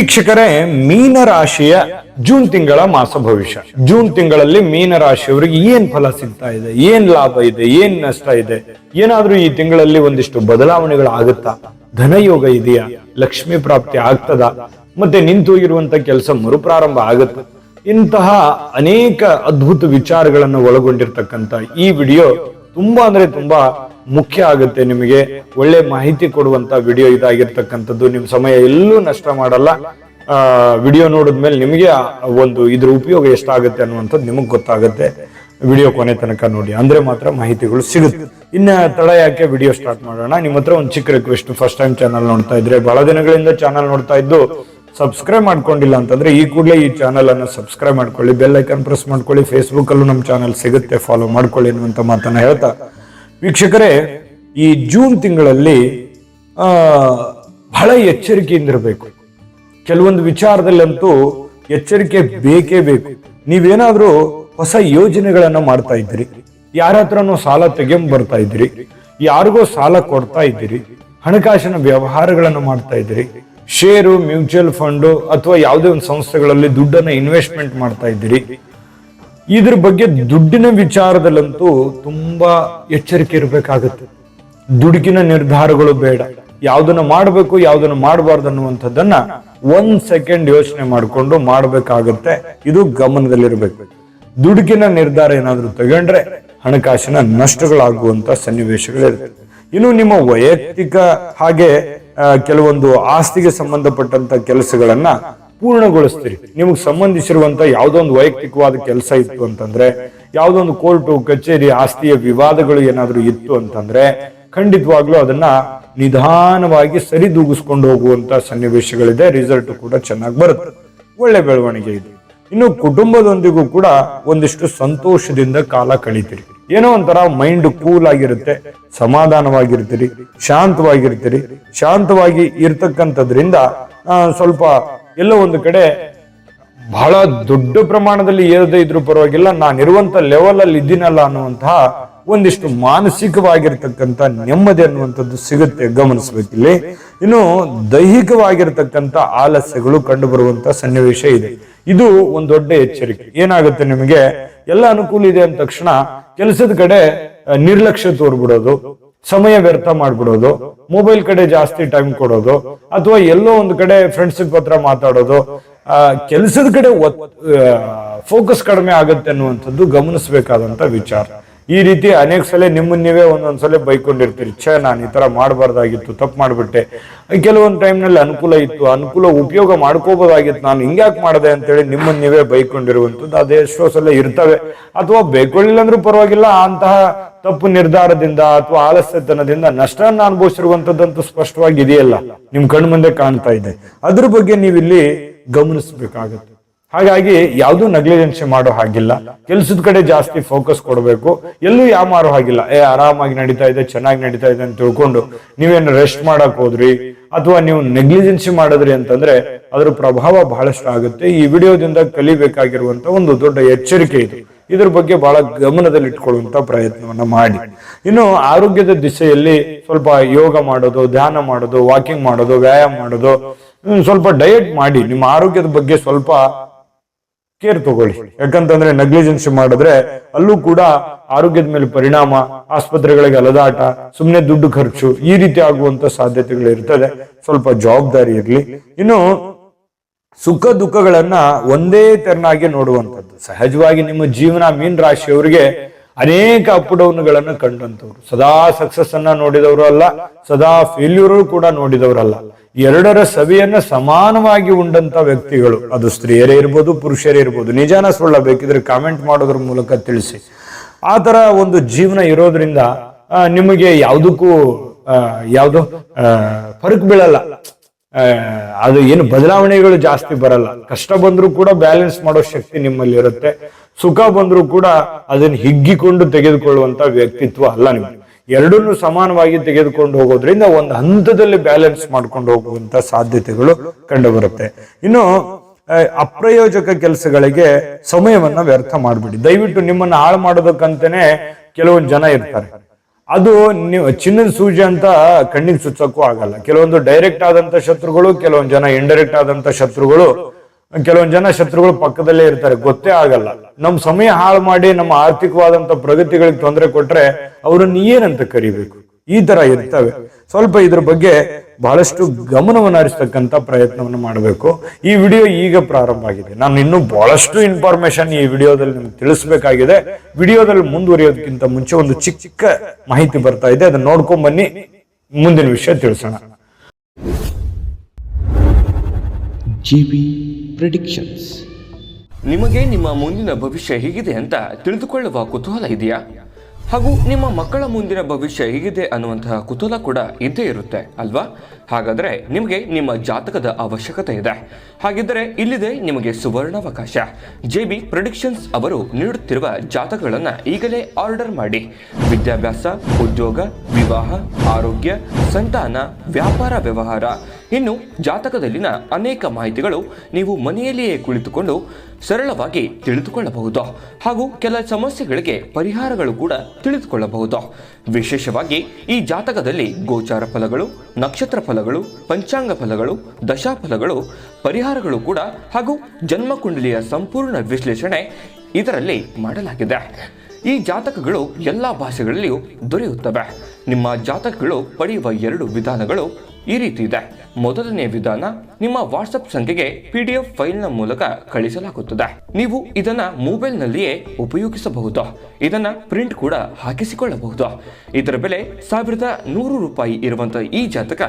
ವೀಕ್ಷಕರೇ, ಮೀನರಾಶಿಯ ಜೂನ್ ತಿಂಗಳ ಮಾಸ ಭವಿಷ್ಯ. ಜೂನ್ ತಿಂಗಳಲ್ಲಿ ಮೀನರಾಶಿಯವರಿಗೆ ಏನ್ ಫಲ ಸಿಗ್ತಾ ಇದೆ, ಏನ್ ಲಾಭ ಇದೆ, ಏನ್ ನಷ್ಟ ಇದೆ, ಏನಾದ್ರೂ ಈ ತಿಂಗಳಲ್ಲಿ ಒಂದಿಷ್ಟು ಬದಲಾವಣೆಗಳು ಆಗುತ್ತಾ, ಧನಯೋಗ ಇದೆಯಾ, ಲಕ್ಷ್ಮಿ ಪ್ರಾಪ್ತಿ ಆಗ್ತದ, ಮತ್ತೆ ನಿಂತೋಗಿರುವಂತ ಕೆಲಸ ಮರುಪ್ರಾರಂಭ ಆಗುತ್ತಾ, ಇಂತಹ ಅನೇಕ ಅದ್ಭುತ ವಿಚಾರಗಳನ್ನು ಒಳಗೊಂಡಿರ್ತಕ್ಕಂಥ ಈ ವಿಡಿಯೋ ತುಂಬಾ ಅಂದ್ರೆ ತುಂಬಾ ಮುಖ್ಯ ಆಗುತ್ತೆ. ನಿಮಗೆ ಒಳ್ಳೆ ಮಾಹಿತಿ ಕೊಡುವಂತ ವಿಡಿಯೋ ಇದಾಗಿರ್ತಕ್ಕಂಥದ್ದು. ನಿಮ್ ಸಮಯ ಎಲ್ಲೂ ನಷ್ಟ ಮಾಡಲ್ಲ. ವಿಡಿಯೋ ನೋಡಿದ್ಮೇಲೆ ನಿಮಗೆ ಒಂದು ಇದ್ರ ಉಪಯೋಗ ಎಷ್ಟಾಗುತ್ತೆ ಅನ್ನುವಂಥದ್ದು ನಿಮಗ್ ಗೊತ್ತಾಗುತ್ತೆ. ವಿಡಿಯೋ ಕೊನೆ ತನಕ ನೋಡಿ, ಅಂದ್ರೆ ಮಾತ್ರ ಮಾಹಿತಿಗಳು ಸಿಗುತ್ತೆ. ಇನ್ನ ತಡ ಯಾಕೆ, ವಿಡಿಯೋ ಸ್ಟಾರ್ಟ್ ಮಾಡೋಣ. ನಿಮ್ಮ ಹತ್ರ ಒಂದು ಚಿಕ್ಕ ರಿಕ್ವೆಸ್ಟ್, ಫಸ್ಟ್ ಟೈಮ್ ಚಾನಲ್ ನೋಡ್ತಾ ಇದ್ರೆ, ಬಹಳ ದಿನಗಳಿಂದ ಚಾನಲ್ ನೋಡ್ತಾ ಇದ್ದು ಸಬ್ಸ್ಕ್ರೈಬ್ ಮಾಡ್ಕೊಂಡಿಲ್ಲ ಅಂತಂದ್ರೆ ಈ ಕೂಡಲೇ ಈ ಚಾನಲ್ ಅನ್ನು ಸಬ್ಸ್ಕ್ರೈಬ್ ಮಾಡ್ಕೊಳ್ಳಿ, ಬೆಲ್ ಐಕನ್ ಪ್ರೆಸ್ ಮಾಡ್ಕೊಳ್ಳಿ. ಫೇಸ್ಬುಕ್ ಅಲ್ಲೂ ನಮ್ಮ ಚಾನಲ್ ಸಿಗುತ್ತೆ, ಫಾಲೋ ಮಾಡ್ಕೊಳ್ಳಿ ಅನ್ನುವಂತ ಮಾತನ್ನ ಹೇಳ್ತಾ, ವೀಕ್ಷಕರೇ, ಈ ಜೂನ್ ತಿಂಗಳಲ್ಲಿ ಬಹಳ ಎಚ್ಚರಿಕೆಯಿಂದಿರಬೇಕು. ಕೆಲವೊಂದು ವಿಚಾರದಲ್ಲಂತೂ ಎಚ್ಚರಿಕೆ ಬೇಕೇ ಬೇಕು. ನೀವೇನಾದ್ರೂ ಹೊಸ ಯೋಜನೆಗಳನ್ನ ಮಾಡ್ತಾ ಇದ್ದೀರಿ, ಯಾರ ಹತ್ರನೂ ಸಾಲ ಬರ್ತಾ ಇದ್ದೀರಿ, ಯಾರಿಗೋ ಸಾಲ ಕೊಡ್ತಾ ಇದ್ದೀರಿ, ಹಣಕಾಸಿನ ವ್ಯವಹಾರಗಳನ್ನು ಮಾಡ್ತಾ ಇದ್ದೀರಿ, ಶೇರು, ಮ್ಯೂಚುವಲ್ ಫಂಡ್ ಅಥವಾ ಯಾವುದೇ ಒಂದು ಸಂಸ್ಥೆಗಳಲ್ಲಿ ದುಡ್ಡನ್ನ ಇನ್ವೆಸ್ಟ್ಮೆಂಟ್ ಮಾಡ್ತಾ ಇದ್ದೀರಿ, ಇದ್ರ ಬಗ್ಗೆ ದುಡ್ಡಿನ ವಿಚಾರದಲ್ಲಂತೂ ತುಂಬಾ ಎಚ್ಚರಿಕೆ ಇರಬೇಕಾಗುತ್ತೆ. ದುಡುಕಿನ ನಿರ್ಧಾರಗಳು ಬೇಡ. ಯಾವ್ದನ್ನ ಮಾಡಬೇಕು, ಯಾವ್ದನ್ನ ಮಾಡಬಾರ್ದು ಅನ್ನುವಂಥದ್ದನ್ನ 1 ಸೆಕೆಂಡ್ ಯೋಚನೆ ಮಾಡಿಕೊಂಡು ಮಾಡಬೇಕಾಗುತ್ತೆ. ಇದು ಗಮನದಲ್ಲಿರ್ಬೇಕು. ದುಡುಕಿನ ನಿರ್ಧಾರ ಏನಾದ್ರೂ ತಗೊಂಡ್ರೆ ಹಣಕಾಸಿನ ನಷ್ಟಗಳಾಗುವಂತ ಸನ್ನಿವೇಶಗಳಿರುತ್ತೆ. ಇನ್ನು ನಿಮ್ಮ ವೈಯಕ್ತಿಕ ಹಾಗೆ ಕೆಲವೊಂದು ಆಸ್ತಿಗೆ ಸಂಬಂಧಪಟ್ಟಂತ ಕೆಲಸಗಳನ್ನ ಪೂರ್ಣಗೊಳಿಸ್ತೀರಿ. ನಿಮಗೆ ಸಂಬಂಧಿಸಿರುವಂತ ಯಾವುದೋ ಒಂದು ವೈಯಕ್ತಿಕವಾದ ಕೆಲಸ ಇತ್ತು ಅಂತಂದ್ರೆ, ಯಾವುದೋ ಒಂದು ಕೋರ್ಟು ಕಚೇರಿ ಆಸ್ತಿಯ ವಿವಾದಗಳು ಏನಾದ್ರೂ ಇತ್ತು ಅಂತಂದ್ರೆ, ಖಂಡಿತವಾಗ್ಲೂ ಅದನ್ನ ನಿಧಾನವಾಗಿ ಸರಿದೂಗಿಸ್ಕೊಂಡು ಹೋಗುವಂತ ಸನ್ನಿವೇಶಗಳಿದೆ. ರಿಸಲ್ಟ್ ಕೂಡ ಚೆನ್ನಾಗಿ ಬರುತ್ತೆ. ಒಳ್ಳೆ ಬೆಳವಣಿಗೆ ಇದೆ. ಇನ್ನು ಕುಟುಂಬದೊಂದಿಗೂ ಕೂಡ ಒಂದಿಷ್ಟು ಸಂತೋಷದಿಂದ ಕಾಲ ಕಳೀತೀರಿ. ಏನೋ ಒಂಥರ ಮೈಂಡ್ ಕೂಲ್ ಆಗಿರುತ್ತೆ, ಸಮಾಧಾನವಾಗಿರ್ತೀರಿ, ಶಾಂತವಾಗಿರ್ತೀರಿ. ಶಾಂತವಾಗಿ ಇರ್ತಕ್ಕಂಥದ್ರಿಂದ ಸ್ವಲ್ಪ ಎಲ್ಲೋ ಒಂದು ಕಡೆ ಬಹಳ ದೊಡ್ಡ ಪ್ರಮಾಣದಲ್ಲಿ ಏರದೇ ಇದ್ರೂ ಪರವಾಗಿಲ್ಲ, ನಾನಿರುವಂತ ಲೆವೆಲ್ ಅಲ್ಲಿ ಇದ್ದೀನಲ್ಲ ಅನ್ನುವಂತಹ ಒಂದಿಷ್ಟು ಮಾನಸಿಕವಾಗಿರ್ತಕ್ಕಂಥ ನೆಮ್ಮದಿ ಅನ್ನುವಂಥದ್ದು ಸಿಗುತ್ತೆ. ಗಮನಿಸ್ಬೇಕಿಲ್ಲಿ. ಇನ್ನು ದೈಹಿಕವಾಗಿರ್ತಕ್ಕಂಥ ಆಲಸ್ಯಗಳು ಕಂಡು ಬರುವಂತ ಸನ್ನಿವೇಶ ಇದೆ. ಇದು ಒಂದು ದೊಡ್ಡ ಎಚ್ಚರಿಕೆ. ಏನಾಗುತ್ತೆ, ನಿಮಗೆ ಎಲ್ಲ ಅನುಕೂಲ ಇದೆ ಅಂದ ತಕ್ಷಣ ಕೆಲಸದ ಕಡೆ ನಿರ್ಲಕ್ಷ್ಯ ತೋರ್ಬಿಡೋದು, ಸಮಯ ವ್ಯರ್ಥ ಮಾಡ್ಬಿಡೋದು, ಮೊಬೈಲ್ ಕಡೆ ಜಾಸ್ತಿ ಟೈಮ್ ಕೊಡೋದು, ಅಥವಾ ಎಲ್ಲೋ ಒಂದು ಕಡೆ ಫ್ರೆಂಡ್ಸ್ ಹತ್ರ ಮಾತಾಡೋದು, ಕೆಲಸದ ಕಡೆ ಫೋಕಸ್ ಕಡಿಮೆ ಆಗುತ್ತೆ ಅನ್ನುವಂಥದ್ದು ಗಮನಿಸಬೇಕಾದಂತ ವಿಚಾರ. ಈ ರೀತಿ ಅನೇಕ ಸಲ ನಿಮ್ಮನ್ನ ನೀವೇ ಒಂದೊಂದ್ಸಲ ಬೈಕೊಂಡಿರ್ತೀರಿ, ನಾನು ಈ ತರ ಮಾಡಬಾರ್ದಾಗಿತ್ತು, ತಪ್ಪು ಮಾಡ್ಬಿಟ್ಟೆ. ಕೆಲವೊಂದು ಟೈಮ್ನಲ್ಲಿ ಅನುಕೂಲ ಇತ್ತು, ಅನುಕೂಲ ಉಪಯೋಗ ಮಾಡ್ಕೋಬಹುದಾಗಿತ್ತು, ನಾನು ಹಿಂಗ್ಯಾಕ್ ಮಾಡಿದೆ ಅಂತೇಳಿ ನಿಮ್ಮನ್ನ ನೀವೇ ಬೈಕೊಂಡಿರುವಂಥದ್ದು ಅದೇ ಎಷ್ಟೋ ಸಲ ಇರ್ತವೆ. ಅಥವಾ ಬೈಕೊಳ್ಳಿಲ್ಲ ಅಂದ್ರೂ ಪರವಾಗಿಲ್ಲ, ಅಂತಹ ತಪ್ಪು ನಿರ್ಧಾರದಿಂದ ಅಥವಾ ಆಲಸ್ಯತನದಿಂದ ನಷ್ಟವನ್ನು ಅನುಭವಿಸಿರುವಂತದ್ದಂತೂ ಸ್ಪಷ್ಟವಾಗಿ ಇದೆಯಲ್ಲ, ನಿಮ್ ಕಣ್ಣು ಮುಂದೆ ಕಾಣ್ತಾ ಇದೆ. ಅದ್ರ ಬಗ್ಗೆ ನೀವಿಲ್ಲಿ ಗಮನಿಸಬೇಕಾಗತ್ತೆ. ಹಾಗಾಗಿ ಯಾವ್ದು ನೆಗ್ಲಿಜೆನ್ಸಿ ಮಾಡೋ ಹಾಗಿಲ್ಲ. ಕೆಲ್ಸದ ಕಡೆ ಜಾಸ್ತಿ ಫೋಕಸ್ ಕೊಡಬೇಕು. ಎಲ್ಲೂ ಮಾರೋ ಹಾಗಿಲ್ಲ. ಆರಾಮಾಗಿ ನಡೀತಾ ಇದೆ, ಚೆನ್ನಾಗಿ ನಡೀತಾ ಇದೆ ಅಂತ ತಿಳ್ಕೊಂಡು ನೀವೇನು ರೆಸ್ಟ್ ಮಾಡಕ್ ಹೋದ್ರಿ ಅಥವಾ ನೀವು ನೆಗ್ಲಿಜೆನ್ಸಿ ಮಾಡಿದ್ರಿ ಅಂತಂದ್ರೆ ಅದ್ರ ಪ್ರಭಾವ ಬಹಳಷ್ಟು ಆಗುತ್ತೆ. ಈ ವಿಡಿಯೋದಿಂದ ಕಲಿಬೇಕಾಗಿರುವಂತ ಒಂದು ದೊಡ್ಡ ಎಚ್ಚರಿಕೆ ಇದೆ. ಇದ್ರ ಬಗ್ಗೆ ಬಹಳ ಗಮನದಲ್ಲಿಟ್ಕೊಳ್ಳುವಂತ ಪ್ರಯತ್ನವನ್ನ ಮಾಡಿ. ಇನ್ನು ಆರೋಗ್ಯದ ದಿಶೆಯಲ್ಲಿ ಸ್ವಲ್ಪ ಯೋಗ ಮಾಡೋದು, ಧ್ಯಾನ ಮಾಡೋದು, ವಾಕಿಂಗ್ ಮಾಡೋದು, ವ್ಯಾಯಾಮ ಮಾಡೋದು, ಸ್ವಲ್ಪ ಡಯಟ್ ಮಾಡಿ. ನಿಮ್ಮ ಆರೋಗ್ಯದ ಬಗ್ಗೆ ಸ್ವಲ್ಪ ಕೇರ್ ತಗೊಳ್ಳಿ. ಯಾಕಂತಂದ್ರೆ ನೆಗ್ಲಿಜೆನ್ಸಿ ಮಾಡಿದ್ರೆ ಅಲ್ಲೂ ಕೂಡ ಆರೋಗ್ಯದ ಮೇಲೆ ಪರಿಣಾಮ, ಆಸ್ಪತ್ರೆಗಳಿಗೆ ಅಲದಾಟ, ಸುಮ್ಮನೆ ದುಡ್ಡು ಖರ್ಚು, ಈ ರೀತಿ ಆಗುವಂತ ಸಾಧ್ಯತೆಗಳು ಇರ್ತದೆ. ಸ್ವಲ್ಪ ಜವಾಬ್ದಾರಿ ಇರ್ಲಿ. ಇನ್ನು ಸುಖ ದುಃಖಗಳನ್ನ ಒಂದೇ ತೆರನಾಗಿ ನೋಡುವಂಥದ್ದು. ಸಹಜವಾಗಿ ನಿಮ್ಮ ಜೀವನ ಮೀನ್ ರಾಶಿಯವರಿಗೆ ಅನೇಕ ಅಪ್ ಡೌನ್ಗಳನ್ನ ಕಂಡಂತವ್ರು, ಸದಾ ಸಕ್ಸಸ್ ಅನ್ನ ನೋಡಿದವರು ಅಲ್ಲ, ಸದಾ ಫೇಲ್ಯೂರ್ ಕೂಡ ನೋಡಿದವರಲ್ಲ. ಎರಡರ ಸವಿಯನ್ನ ಸಮಾನವಾಗಿ ಉಂಡಂತ ವ್ಯಕ್ತಿಗಳು. ಅದು ಸ್ತ್ರೀಯರೇ ಇರ್ಬೋದು, ಪುರುಷರೇ ಇರ್ಬೋದು. ನಿಜಾನ ಸುಳ್ಳ ಬೇಕಿದ್ರೆ ಕಾಮೆಂಟ್ ಮಾಡೋದ್ರ ಮೂಲಕ ತಿಳಿಸಿ. ಆ ತರ ಒಂದು ಜೀವನ ಇರೋದ್ರಿಂದ ನಿಮಗೆ ಯಾವುದಕ್ಕೂ ಯಾವ್ದು ಫರಕ್ ಬೀಳಲ್ಲ. ಅದು ಏನು ಬದಲಾವಣೆಗಳು ಜಾಸ್ತಿ ಬರಲ್ಲ. ಕಷ್ಟ ಬಂದ್ರೂ ಕೂಡ ಬ್ಯಾಲೆನ್ಸ್ ಮಾಡೋ ಶಕ್ತಿ ನಿಮ್ಮಲ್ಲಿ ಇರುತ್ತೆ. ಸುಖ ಬಂದ್ರೂ ಕೂಡ ಅದನ್ನ ಹಿಗ್ಗಿಕೊಂಡು ತೆಗೆದುಕೊಳ್ಳುವಂತ ವ್ಯಕ್ತಿತ್ವ ಅಲ್ಲ ನಿಮ್ಗೆ. ಎರಡನ್ನೂ ಸಮಾನವಾಗಿ ತೆಗೆದುಕೊಂಡು ಹೋಗೋದ್ರಿಂದ ಒಂದು ಹಂತದಲ್ಲಿ ಬ್ಯಾಲೆನ್ಸ್ ಮಾಡ್ಕೊಂಡು ಹೋಗುವಂತ ಸಾಧ್ಯತೆಗಳು ಕಂಡು ಬರುತ್ತೆ. ಇನ್ನು ಅಪ್ರಯೋಜಕ ಕೆಲಸಗಳಿಗೆ ಸಮಯವನ್ನ ವ್ಯರ್ಥ ಮಾಡ್ಬಿಡಿ. ದಯವಿಟ್ಟು ನಿಮ್ಮನ್ನ ಹಾಳು ಮಾಡೋದಕ್ಕಂತಾನೆ ಕೆಲವೊಂದು ಜನ ಇರ್ತಾರೆ. ಅದು ನೀವು ಚಿನ್ನದ ಸೂಜಿ ಅಂತ ಕಣ್ಣಿಗೆ ಚುಚ್ಚಕ್ಕೂ ಆಗಲ್ಲ. ಕೆಲವೊಂದು ಡೈರೆಕ್ಟ್ ಆದಂತ ಶತ್ರುಗಳು, ಕೆಲವೊಂದು ಜನ ಇಂಡೈರೆಕ್ಟ್ ಆದಂತ ಶತ್ರುಗಳು, ಕೆಲವೊಂದು ಜನ ಶತ್ರುಗಳು ಪಕ್ಕದಲ್ಲೇ ಇರ್ತಾರೆ, ಗೊತ್ತೇ ಆಗಲ್ಲ. ನಮ್ ಸಮಯ ಹಾಳು ಮಾಡಿ ನಮ್ಮ ಆರ್ಥಿಕವಾದಂತ ಪ್ರಗತಿಗಳಿಗೆ ತೊಂದರೆ ಕೊಟ್ರೆ ಅವ್ರನ್ನ ಏನಂತ ಕರಿಬೇಕು? ಈ ತರ ಇರ್ತವೆ. ಸ್ವಲ್ಪ ಇದ್ರ ಬಗ್ಗೆ ಬಹಳಷ್ಟು ಗಮನವನ್ನು ಹರಿಸ್ತಕ್ಕಂಥ ಪ್ರಯತ್ನವನ್ನು ಮಾಡಬೇಕು. ಈ ವಿಡಿಯೋ ಈಗ ಪ್ರಾರಂಭ ಆಗಿದೆ. ನಾನು ಇನ್ನೂ ಬಹಳಷ್ಟು ಇನ್ಫಾರ್ಮೇಶನ್ ಈ ವಿಡಿಯೋದಲ್ಲಿ ನಿಮ್ಗೆ ತಿಳಿಸ್ಬೇಕಾಗಿದೆ. ವಿಡಿಯೋದಲ್ಲಿ ಮುಂದುವರಿಯೋದಕ್ಕಿಂತ ಮುಂಚೆ ಒಂದು ಚಿಕ್ಕ ಮಾಹಿತಿ ಬರ್ತಾ ಇದೆ, ಅದನ್ನ ನೋಡ್ಕೊಂಡ್ ಬನ್ನಿ, ಮುಂದಿನ ವಿಷಯ ತಿಳಿಸೋಣ. GB predictions. ನಿಮಗೆ ನಿಮ್ಮ ಮುಂದಿನ ಭವಿಷ್ಯ ಹೇಗಿದೆ ಅಂತ ತಿಳಿದುಕೊಳ್ಳುವ ಕುತೂಹಲ ಇದೆಯಾ? ಹಾಗೂ ನಿಮ್ಮ ಮಕ್ಕಳ ಮುಂದಿನ ಭವಿಷ್ಯ ಹೇಗಿದೆ ಅನ್ನುವಂತಹ ಕುತೂಹಲ ಕೂಡ ಇದ್ದೇ ಇರುತ್ತೆ ಅಲ್ವಾ? ಹಾಗಾದರೆ ನಿಮಗೆ ನಿಮ್ಮ ಜಾತಕದ ಅವಶ್ಯಕತೆ ಇದೆ. ಹಾಗಿದ್ದರೆ ಇಲ್ಲಿದೆ ನಿಮಗೆ ಸುವರ್ಣಾವಕಾಶ. JB ಪ್ರೆಡಿಕ್ಷನ್ಸ್ ಅವರು ನೀಡುತ್ತಿರುವ ಜಾತಕಗಳನ್ನು ಈಗಲೇ ಆರ್ಡರ್ ಮಾಡಿ. ವಿದ್ಯಾಭ್ಯಾಸ, ಉದ್ಯೋಗ, ವಿವಾಹ, ಆರೋಗ್ಯ, ಸಂತಾನ, ವ್ಯಾಪಾರ ವ್ಯವಹಾರ, ಇನ್ನು ಜಾತಕದಲ್ಲಿನ ಅನೇಕ ಮಾಹಿತಿಗಳು ನೀವು ಮನೆಯಲ್ಲಿಯೇ ಕುಳಿತುಕೊಂಡು ಸರಳವಾಗಿ ತಿಳಿದುಕೊಳ್ಳಬಹುದು. ಹಾಗೂ ಕೆಲ ಸಮಸ್ಯೆಗಳಿಗೆ ಪರಿಹಾರಗಳು ಕೂಡ ತಿಳಿದುಕೊಳ್ಳಬಹುದು. ವಿಶೇಷವಾಗಿ ಈ ಜಾತಕದಲ್ಲಿ ಗೋಚಾರ ಫಲಗಳು, ನಕ್ಷತ್ರ ಫಲಗಳು, ಪಂಚಾಂಗ ಫಲಗಳು, ದಶಾಫಲಗಳು, ಪರಿಹಾರಗಳು ಕೂಡ ಹಾಗೂ ಜನ್ಮಕುಂಡಲಿಯ ಸಂಪೂರ್ಣ ವಿಶ್ಲೇಷಣೆ ಇದರಲ್ಲಿ ಮಾಡಲಾಗಿದೆ. ಈ ಜಾತಕಗಳು ಎಲ್ಲ ಭಾಷೆಗಳಲ್ಲಿಯೂ ದೊರೆಯುತ್ತವೆ. ನಿಮ್ಮ ಜಾತಕಗಳು ಪಡೆಯುವ 2 ವಿಧಾನಗಳು ಈ ರೀತಿ ಇದೆ. ಮೊದಲನೇ ವಿಧಾನ, ನಿಮ್ಮ ವಾಟ್ಸಪ್ ಸಂಖ್ಯೆಗೆ PDF ಫೈಲ್ನ ಮೂಲಕ ಕಳಿಸಲಾಗುತ್ತದೆ. ನೀವು ಇದನ್ನ ಮೊಬೈಲ್ನಲ್ಲಿಯೇ ಉಪಯೋಗಿಸಬಹುದು. ಇದನ್ನ ಪ್ರಿಂಟ್ ಕೂಡ ಹಾಕಿಸಿಕೊಳ್ಳಬಹುದು. ಇದರ ಬೆಲೆ 1100 ರೂಪಾಯಿ ಇರುವಂತಹ ಈ ಜಾತಕ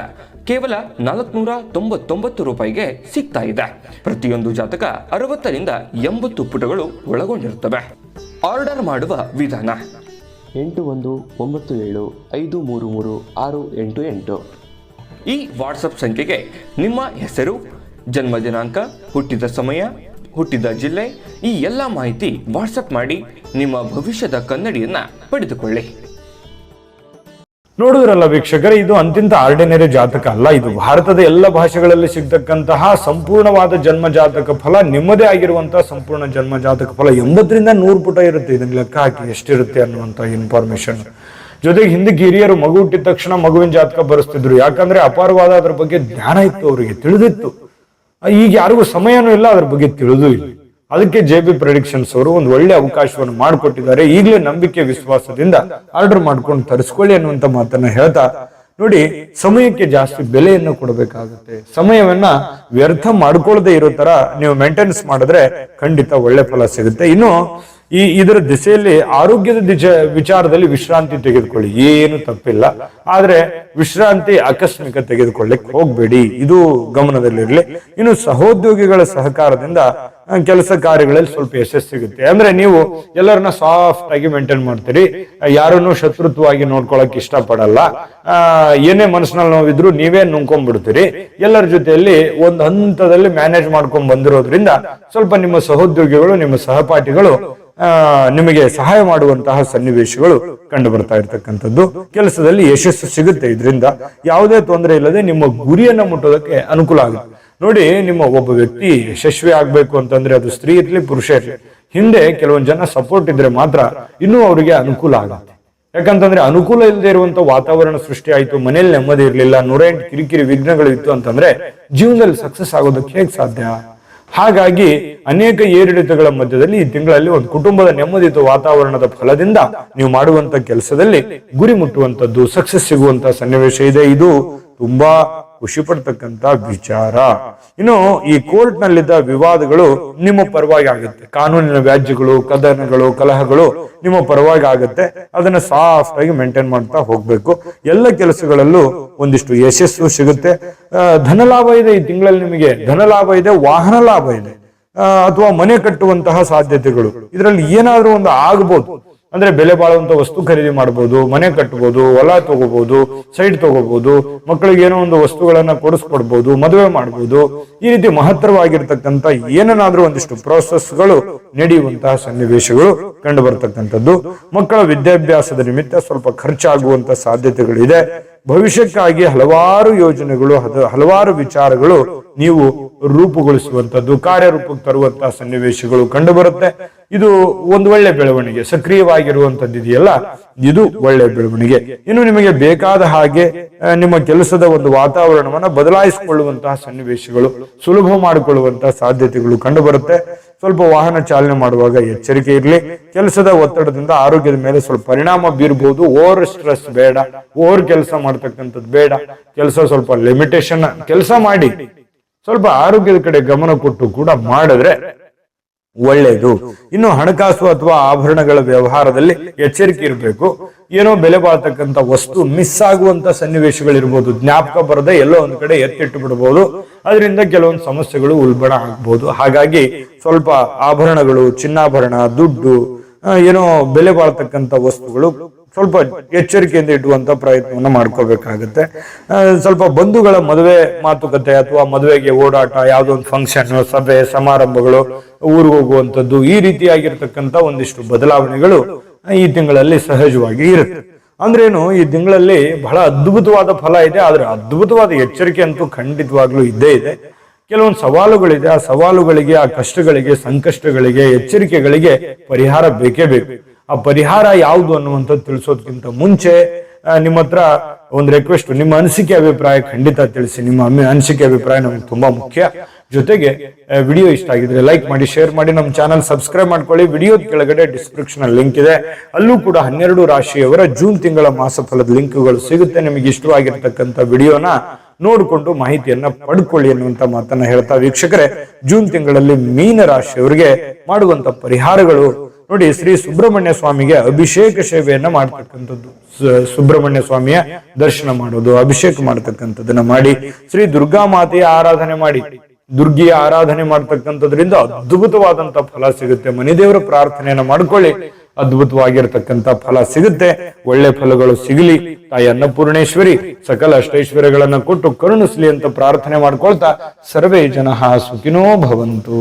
ಕೇವಲ 499 ರೂಪಾಯಿಗೆ ಸಿಗ್ತಾ ಇದೆ. ಪ್ರತಿಯೊಂದು ಜಾತಕ 60 ರಿಂದ 80 ಪುಟಗಳು ಒಳಗೊಂಡಿರುತ್ತವೆ. ಆರ್ಡರ್ ಮಾಡುವ ವಿಧಾನ: 8197533688. ಈ ವಾಟ್ಸಪ್ ಸಂಖ್ಯೆಗೆ ನಿಮ್ಮ ಹೆಸರು, ಜನ್ಮ ದಿನಾಂಕ, ಹುಟ್ಟಿದ ಸಮಯ, ಹುಟ್ಟಿದ ಜಿಲ್ಲೆ, ಈ ಎಲ್ಲ ಮಾಹಿತಿ ವಾಟ್ಸಪ್ ಮಾಡಿ ನಿಮ್ಮ ಭವಿಷ್ಯದ ಕನ್ನಡಿಯನ್ನ ಪಡೆದುಕೊಳ್ಳಿ. ನೋಡಿದ್ರಲ್ಲ ವೀಕ್ಷಕರೇ, ಇದು ಅಂತಿಂತ ಆರ್ಡಿನರಿ ಜಾತಕ ಅಲ್ಲ. ಇದು ಭಾರತದ ಎಲ್ಲ ಭಾಷೆಗಳಲ್ಲಿ ಸಿಗ್ತಕ್ಕಂತಹ ಸಂಪೂರ್ಣವಾದ ಜನ್ಮ ಜಾತಕ ಫಲ, ನಿಮ್ಮದೇ ಆಗಿರುವಂತಹ ಸಂಪೂರ್ಣ ಜನ್ಮ ಜಾತಕ ಫಲ. 80 ರಿಂದ 100 ಪುಟ ಇರುತ್ತೆ. ಇದನ್ನ ಲೆಕ್ಕ ಹಾಕಿ ಎಷ್ಟಿರುತ್ತೆ ಅನ್ನುವಂತ ಇನ್ಫಾರ್ಮೇಶನ್. ಜೊತೆಗೆ ಹಿಂದಕ್ಕೆ ಹಿರಿಯರು ಮಗು ಹುಟ್ಟಿದ ತಕ್ಷಣ ಮಗುವಿನ ಜಾತಕ ಬರೆಸ್ತಿದ್ರು. ಯಾಕಂದ್ರೆ ಅಪಾರವಾದ ಅದ್ರ ಬಗ್ಗೆ ಜ್ಞಾನ ಇತ್ತು, ಅವರಿಗೆ ತಿಳಿದಿತ್ತು. ಈಗ ಯಾರಿಗೂ ಸಮಯನೂ ಇಲ್ಲ, ಅದ್ರ ಬಗ್ಗೆ ತಿಳಿದೂ ಇಲ್ಲ. ಅದಕ್ಕೆ JB ಪ್ರೆಡಿಕ್ಷನ್ಸ್ ಅವರು ಒಂದು ಒಳ್ಳೆ ಅವಕಾಶವನ್ನು ಮಾಡಿಕೊಟ್ಟಿದ್ದಾರೆ. ಈಗಲೇ ನಂಬಿಕೆ ವಿಶ್ವಾಸದಿಂದ ಆರ್ಡರ್ ಮಾಡ್ಕೊಂಡು ತರಿಸ್ಕೊಳ್ಳಿ ಅನ್ನುವಂತ ಮಾತನ್ನ ಹೇಳ್ತಾ, ನೋಡಿ, ಸಮಯಕ್ಕೆ ಜಾಸ್ತಿ ಬೆಲೆಯನ್ನು ಕೊಡಬೇಕಾಗುತ್ತೆ. ಸಮಯವನ್ನ ವ್ಯರ್ಥ ಮಾಡ್ಕೊಳ್ಳದೆ ಇರೋ ತರ ನೀವು ಮೇಂಟೆನೆನ್ಸ್ ಮಾಡಿದ್ರೆ ಖಂಡಿತ ಒಳ್ಳೆ ಫಲ ಸಿಗುತ್ತೆ. ಇನ್ನು ಇದರ ದಿಸೆಯಲ್ಲಿ ಆರೋಗ್ಯದ ವಿಚಾರದಲ್ಲಿ ವಿಶ್ರಾಂತಿ ತೆಗೆದುಕೊಳ್ಳಿ, ಏನು ತಪ್ಪಿಲ್ಲ. ಆದ್ರೆ ವಿಶ್ರಾಂತಿ ಆಕಸ್ಮಿಕ ತೆಗೆದುಕೊಳ್ಳಿಕ್ಕೆ ಹೋಗ್ಬೇಡಿ, ಇದು ಗಮನದಲ್ಲಿರಲಿ. ಇನ್ನು ಸಹೋದ್ಯೋಗಿಗಳ ಸಹಕಾರದಿಂದ ಕೆಲಸ ಕಾರ್ಯಗಳಲ್ಲಿ ಸ್ವಲ್ಪ ಯಶಸ್ಸು ಸಿಗುತ್ತೆ. ಅಂದ್ರೆ ನೀವು ಎಲ್ಲರನ್ನ ಸಾಫ್ಟ್ ಆಗಿ ಮೇಂಟೈನ್ ಮಾಡ್ತೀರಿ, ಯಾರನ್ನು ಶತ್ರುತ್ವವಾಗಿ ನೋಡ್ಕೊಳಕ್ ಇಷ್ಟಪಡಲ್ಲ. ಏನೇ ಮನಸ್ಸಿನಲ್ಲಿ ನೋವಿದ್ರು ನೀವೇ ನುಂಗ್ಕೊಂಡ್ಬಿಡ್ತೀರಿ. ಎಲ್ಲರ ಜೊತೆಯಲ್ಲಿ ಒಂದು ಹಂತದಲ್ಲಿ ಮ್ಯಾನೇಜ್ ಮಾಡ್ಕೊಂಡ್ ಬಂದಿರೋದ್ರಿಂದ ಸ್ವಲ್ಪ ನಿಮ್ಮ ಸಹೋದ್ಯೋಗಿಗಳು, ನಿಮ್ಮ ಸಹಪಾಠಿಗಳು ನಿಮಗೆ ಸಹಾಯ ಮಾಡುವಂತಹ ಸನ್ನಿವೇಶಗಳು ಕಂಡು ಬರ್ತಾ ಇರ್ತಕ್ಕಂಥದ್ದು. ಕೆಲಸದಲ್ಲಿ ಯಶಸ್ಸು ಸಿಗುತ್ತೆ. ಇದರಿಂದ ಯಾವುದೇ ತೊಂದರೆ ಇಲ್ಲದೆ ನಿಮ್ಮ ಗುರಿಯನ್ನ ಮುಟ್ಟೋದಕ್ಕೆ ಅನುಕೂಲ ಆಗುತ್ತೆ. ನೋಡಿ, ನಿಮ್ಮ ಒಬ್ಬ ವ್ಯಕ್ತಿ ಯಶಸ್ವಿ ಆಗ್ಬೇಕು ಅಂತಂದ್ರೆ ಅದು ಸ್ತ್ರೀ ಇರ್ಲಿ ಪುರುಷ ಇರ್ಲಿ, ಹಿಂದೆ ಕೆಲವೊಂದು ಜನ ಸಪೋರ್ಟ್ ಇದ್ರೆ ಮಾತ್ರ ಇನ್ನೂ ಅವರಿಗೆ ಅನುಕೂಲ ಆಗುತ್ತೆ. ಯಾಕಂತಂದ್ರೆ ಅನುಕೂಲ ಇಲ್ಲದೆ ಇರುವಂತ ವಾತಾವರಣ ಸೃಷ್ಟಿ ಆಯ್ತು, ಮನೇಲಿ ನೆಮ್ಮದಿ ಇರ್ಲಿಲ್ಲ, 108 ಕಿರಿಕಿರಿ ವಿಘ್ನಗಳು ಇತ್ತು ಅಂತಂದ್ರೆ ಜೀವನದಲ್ಲಿ ಸಕ್ಸಸ್ ಆಗೋದಕ್ಕೆ ಹೇಗೆ ಸಾಧ್ಯ? ಹಾಗಾಗಿ ಅನೇಕ ಏರಿಳಿತಗಳ ಮಧ್ಯದಲ್ಲಿ ಈ ತಿಂಗಳಲ್ಲಿ ಒಂದು ಕುಟುಂಬದ ನೆಮ್ಮದಿತ ವಾತಾವರಣದ ಫಲದಿಂದ ನೀವು ಮಾಡುವಂತ ಕೆಲಸದಲ್ಲಿ ಗುರಿ ಮುಟ್ಟುವಂತದ್ದು, ಸಕ್ಸಸ್ ಸಿಗುವಂತ ಸನ್ನಿವೇಶ ಇದೆ. ಇದು ತುಂಬಾ ಖುಷಿ ಪಡ್ತಕ್ಕಂತ ವಿಚಾರ. ಇನ್ನು ಈ ಕೋರ್ಟ್ ನಲ್ಲಿದ್ದ ವಿವಾದಗಳು ನಿಮ್ಮ ಪರವಾಗಿ ಆಗುತ್ತೆ. ಕಾನೂನಿನ ವ್ಯಾಜ್ಯಗಳು, ಕದನಗಳು, ಕಲಹಗಳು ನಿಮ್ಮ ಪರವಾಗಿ ಆಗುತ್ತೆ. ಅದನ್ನ ಸಾಫ್ಟ್ ಆಗಿ ಮೇಂಟೈನ್ ಮಾಡ್ತಾ ಹೋಗ್ಬೇಕು. ಎಲ್ಲ ಕೆಲಸಗಳಲ್ಲೂ ಒಂದಿಷ್ಟು ಯಶಸ್ಸು ಸಿಗುತ್ತೆ. ಧನಲಾಭ ಇದೆ ಈ ತಿಂಗಳಲ್ಲಿ, ನಿಮಗೆ ಧನಲಾಭ ಇದೆ, ವಾಹನ ಲಾಭ ಇದೆ, ಅಥವಾ ಮನೆ ಕಟ್ಟುವಂತಹ ಸಾಧ್ಯತೆಗಳು ಇದರಲ್ಲಿ ಏನಾದ್ರೂ ಒಂದು ಆಗ್ಬೋದು. ಅಂದ್ರೆ ಬೆಲೆ ಬಾಳುವಂತ ವಸ್ತು ಖರೀದಿ ಮಾಡಬಹುದು, ಮನೆ ಕಟ್ಟಬಹುದು, ಹೊಲ ತಗೋಬಹುದು, ಸೈಟ್ ತಗೋಬಹುದು, ಮಕ್ಕಳಿಗೆ ಏನೋ ಒಂದು ವಸ್ತುಗಳನ್ನ ಕೊಡಿಸ್ಕೊಡ್ಬಹುದು, ಮದುವೆ ಮಾಡಬಹುದು. ಈ ರೀತಿ ಮಹತ್ತರವಾಗಿರ್ತಕ್ಕಂಥ ಏನನ್ನಾದ್ರೂ ಒಂದಿಷ್ಟು ಪ್ರೋಸೆಸ್ಗಳು ನಡೆಯುವಂತಹ ಸನ್ನಿವೇಶಗಳು ಕಂಡು ಬರ್ತಕ್ಕಂಥದ್ದು. ಮಕ್ಕಳ ವಿದ್ಯಾಭ್ಯಾಸದ ನಿಮಿತ್ತ ಸ್ವಲ್ಪ ಖರ್ಚಾಗುವಂತ ಸಾಧ್ಯತೆಗಳಿದೆ. ಭವಿಷ್ಯಕ್ಕಾಗಿ ಹಲವಾರು ಯೋಜನೆಗಳು, ಹಲವಾರು ವಿಚಾರಗಳು ನೀವು ರೂಪುಗೊಳಿಸುವಂತದ್ದು, ಕಾರ್ಯರೂಪಕ್ಕೆ ತರುವಂತಹ ಸನ್ನಿವೇಶಗಳು ಕಂಡು ಬರುತ್ತೆ. ಇದು ಒಂದು ಒಳ್ಳೆ ಬೆಳವಣಿಗೆ. ಸಕ್ರಿಯವಾಗಿರುವಂತದ್ದು ಇದೆಯಲ್ಲ, ಇದು ಒಳ್ಳೆ ಬೆಳವಣಿಗೆ. ಇನ್ನು ನಿಮಗೆ ಬೇಕಾದ ಹಾಗೆ ನಿಮ್ಮ ಕೆಲಸದ ಒಂದು ವಾತಾವರಣವನ್ನ ಬದಲಾಯಿಸಿಕೊಳ್ಳುವಂತಹ ಸನ್ನಿವೇಶಗಳು, ಸುಲಭ ಮಾಡಿಕೊಳ್ಳುವಂತಹ ಸಾಧ್ಯತೆಗಳು ಕಂಡು ಬರುತ್ತೆ. ಸ್ವಲ್ಪ ವಾಹನ ಚಾಲನೆ ಮಾಡುವಾಗ ಎಚ್ಚರಿಕೆ ಇರಲಿ. ಕೆಲಸದ ಒತ್ತಡದಿಂದ ಆರೋಗ್ಯದ ಮೇಲೆ ಸ್ವಲ್ಪ ಪರಿಣಾಮ ಬೀರಬಹುದು. ಓವರ್ ಸ್ಟ್ರೆಸ್ ಬೇಡ, ಓವರ್ ಕೆಲಸ ಮಾಡ್ತಕ್ಕಂಥದ್ದು ಬೇಡ. ಕೆಲಸ ಸ್ವಲ್ಪ ಲಿಮಿಟೇಷನ್ ಕೆಲಸ ಮಾಡಿ, ಸ್ವಲ್ಪ ಆರೋಗ್ಯದ ಕಡೆ ಗಮನ ಕೊಟ್ಟು ಕೂಡ ಮಾಡಿದ್ರೆ ಒಳ್ಳೆಯದು. ಇನ್ನು ಹಣಕಾಸು ಅಥವಾ ಆಭರಣಗಳ ವ್ಯವಹಾರದಲ್ಲಿ ಎಚ್ಚರಿಕೆ ಇರಬೇಕು. ಏನೋ ಬೆಲೆ ಬಾಳ್ತಕ್ಕಂಥ ವಸ್ತು ಮಿಸ್ ಆಗುವಂತ ಸನ್ನಿವೇಶಗಳಿರ್ಬೋದು, ಜ್ಞಾಪಕ ಬರದೆ ಎಲ್ಲೋ ಒಂದ್ ಕಡೆ ಎತ್ತಿಟ್ಟು ಬಿಡಬಹುದು. ಅದರಿಂದ ಕೆಲವೊಂದು ಸಮಸ್ಯೆಗಳು ಉಲ್ಬಣ ಆಗ್ಬಹುದು. ಹಾಗಾಗಿ ಸ್ವಲ್ಪ ಆಭರಣಗಳು, ಚಿನ್ನಾಭರಣ, ದುಡ್ಡು, ಏನೋ ಬೆಲೆ ಬಾಳ್ತಕ್ಕಂಥ ವಸ್ತುಗಳು ಸ್ವಲ್ಪ ಎಚ್ಚರಿಕೆಯಿಂದ ಇಡುವಂತ ಪ್ರಯತ್ನವನ್ನ ಮಾಡ್ಕೋಬೇಕಾಗತ್ತೆ. ಸ್ವಲ್ಪ ಬಂಧುಗಳ ಮದುವೆ ಮಾತುಕತೆ ಅಥವಾ ಮದುವೆಗೆ ಓಡಾಟ, ಯಾವುದೋ ಒಂದು ಫಂಕ್ಷನ್, ಸಭೆ ಸಮಾರಂಭಗಳು, ಊರಿಗೆ ಹೋಗುವಂಥದ್ದು, ಈ ರೀತಿಯಾಗಿರ್ತಕ್ಕಂಥ ಒಂದಿಷ್ಟು ಬದಲಾವಣೆಗಳು ಈ ತಿಂಗಳಲ್ಲಿ ಸಹಜವಾಗಿ ಇರುತ್ತೆ. ಅಂದ್ರೇನು, ಈ ತಿಂಗಳಲ್ಲಿ ಬಹಳ ಅದ್ಭುತವಾದ ಫಲ ಇದೆ, ಆದ್ರೆ ಅದ್ಭುತವಾದ ಎಚ್ಚರಿಕೆ ಅಂತೂ ಖಂಡಿತವಾಗ್ಲೂ ಇದ್ದೇ ಇದೆ. ಕೆಲವೊಂದು ಸವಾಲುಗಳಿದೆ. ಆ ಸವಾಲುಗಳಿಗೆ, ಆ ಕಷ್ಟಗಳಿಗೆ, ಸಂಕಷ್ಟಗಳಿಗೆ, ಎಚ್ಚರಿಕೆಗಳಿಗೆ ಪರಿಹಾರ ಬೇಕೇ ಬೇಕು. ಆ ಪರಿಹಾರ ಯಾವುದು ಅನ್ನುವಂಥದ್ದು ತಿಳಿಸೋದಕ್ಕಿಂತ ಮುಂಚೆ ನಿಮ್ಮ ಹತ್ರ ಒಂದು ರಿಕ್ವೆಸ್ಟ್, ನಿಮ್ಮ ಅನಿಸಿಕೆ ಅಭಿಪ್ರಾಯ ಖಂಡಿತ ತಿಳಿಸಿ. ನಿಮ್ಮ ಅನಿಸಿಕೆ ಅಭಿಪ್ರಾಯ ನಮ್ಗೆ ತುಂಬಾ ಮುಖ್ಯ. ಜೊತೆಗೆ ವಿಡಿಯೋ ಇಷ್ಟ ಆಗಿದ್ರೆ ಲೈಕ್ ಮಾಡಿ, ಶೇರ್ ಮಾಡಿ, ನಮ್ಮ ಚಾನಲ್ ಸಬ್ಸ್ಕ್ರೈಬ್ ಮಾಡ್ಕೊಳ್ಳಿ. ವಿಡಿಯೋದ ಕೆಳಗಡೆ ಡಿಸ್ಕ್ರಿಪ್ಷನ್ ಲಿಂಕ್ ಇದೆ, ಅಲ್ಲೂ ಕೂಡ 12 ರಾಶಿಯವರ ಜೂನ್ ತಿಂಗಳ ಮಾಸಫಲದ ಲಿಂಕ್ಗಳು ಸಿಗುತ್ತೆ. ನಿಮಗೆ ಇಷ್ಟವಾಗಿರ್ತಕ್ಕಂಥ ವಿಡಿಯೋನ ನೋಡಿಕೊಂಡು ಮಾಹಿತಿಯನ್ನ ಪಡ್ಕೊಳ್ಳಿ ಅನ್ನುವಂತ ಮಾತನ್ನ ಹೇಳ್ತಾ, ವೀಕ್ಷಕರೇ, ಜೂನ್ ತಿಂಗಳಲ್ಲಿ ಮೀನ ರಾಶಿಯವರಿಗೆ ಮಾಡುವಂತ ಪರಿಹಾರಗಳು ನೋಡಿ. ಶ್ರೀ ಸುಬ್ರಹ್ಮಣ್ಯ ಸ್ವಾಮಿಗೆ ಅಭಿಷೇಕ ಸೇವೆಯನ್ನ ಮಾಡ್ತಕ್ಕಂಥದ್ದು, ಸುಬ್ರಹ್ಮಣ್ಯ ಸ್ವಾಮಿಯ ದರ್ಶನ ಮಾಡೋದು, ಅಭಿಷೇಕ ಮಾಡ್ತಕ್ಕಂಥದ್ದನ್ನ ಮಾಡಿ. ಶ್ರೀ ದುರ್ಗಾ ಮಾತೆಯ ಆರಾಧನೆ ಮಾಡಿ, ದುರ್ಗಿಯ ಆರಾಧನೆ ಮಾಡ್ತಕ್ಕಂಥದ್ರಿಂದ ಅದ್ಭುತವಾದಂತ ಫಲ ಸಿಗುತ್ತೆ. ಮನೆದೇವರ ಪ್ರಾರ್ಥನೆಯನ್ನ ಮಾಡ್ಕೊಳ್ಳಿ, ಅದ್ಭುತವಾಗಿರ್ತಕ್ಕಂಥ ಫಲ ಸಿಗುತ್ತೆ. ಒಳ್ಳೆ ಫಲಗಳು ಸಿಗಲಿ. ತಾಯಿ ಅನ್ನಪೂರ್ಣೇಶ್ವರಿ ಸಕಲ ಅಷ್ಟೈಶ್ವರ್ಯಗಳನ್ನ ಕೊಟ್ಟು ಕರುಣಿಸ್ಲಿ ಅಂತ ಪ್ರಾರ್ಥನೆ ಮಾಡ್ಕೊಳ್ತಾ, ಸರ್ವೇ ಜನಃ ಸುಖಿನೋ ಭವಂತು.